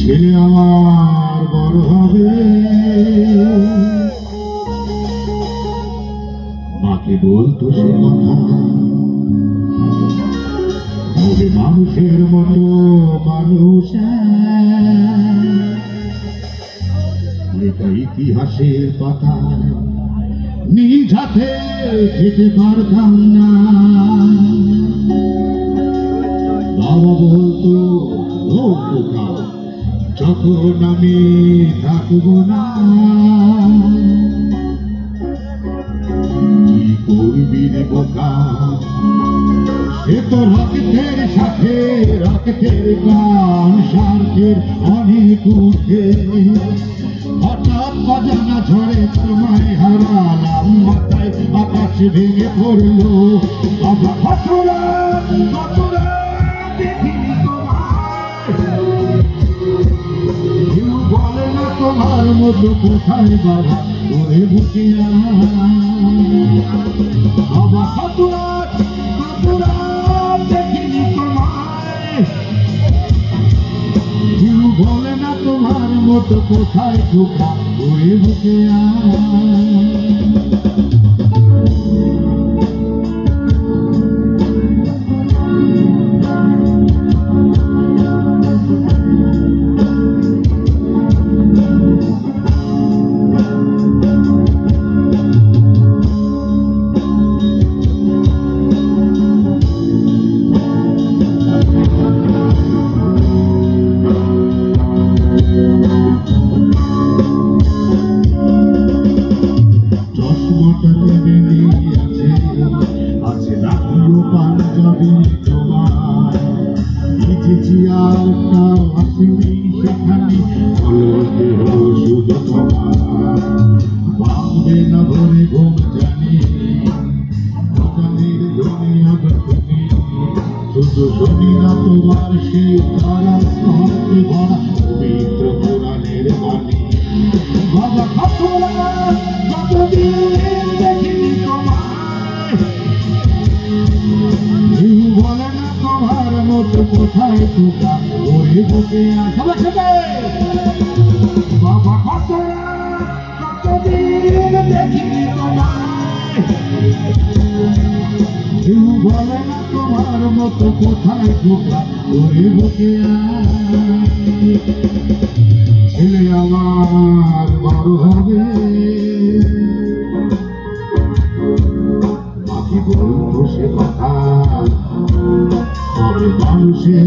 ছেলে আমার বড় হবে, মাকে বলতো সে কথা, হবে মানুষের মতো মানুষ। ইতিহাসের পাতা নিজ হাতে খেতে পারতাম না। বাবা বলতো ও খোকা, যখন আমি থাকবো না কি করবি রে বোকা, সে তো রক্তের সাথে রক্তের গান, স্বার্থের অনেক উঠে। হঠাৎ অজানা ঝড়ে তোমায় হারালাম, মাথায় আকাশ ভেঙে পড়লো। বাবা কতরা কতরা দেখিনি তোমায়, কেউ বলে না তোমার মতো কোথায় বাবা ওরে বুকে। বাবা কতরা কতরা দেখিনি তোমায়, কেউ বলে না তোমার মতো কোথায় ঢোকা ওরে বুকে। আছে রাখিও পাঞ্জাবি তোমার, লিখেছি আর কাউ আসেনি সেখানে, অলসে হলো শুধু তোমার। ভাববে না ভরে ঘুম জানি, দোকানের ধনে আবার তুমি, শুধু শুনি না তোমার সে তারা স্মরণে ভরা পবিত্র কোরআনের বাণী। বাবা কতরা কতদিন দেখিনি তোমায়, কেউ বলে না তোমার মতো কোথায় ঢোকা ওরে বুকে। সবার সাথে বাবা কতরা কতদিন দেখিনি তোমায়, কেউ বলে না তোমার মতো কোথায় ঢোকা ওরে বুকে। ছেলে আমার বড় হবে, মাকে বলতো সে কথা, হবে মানুষের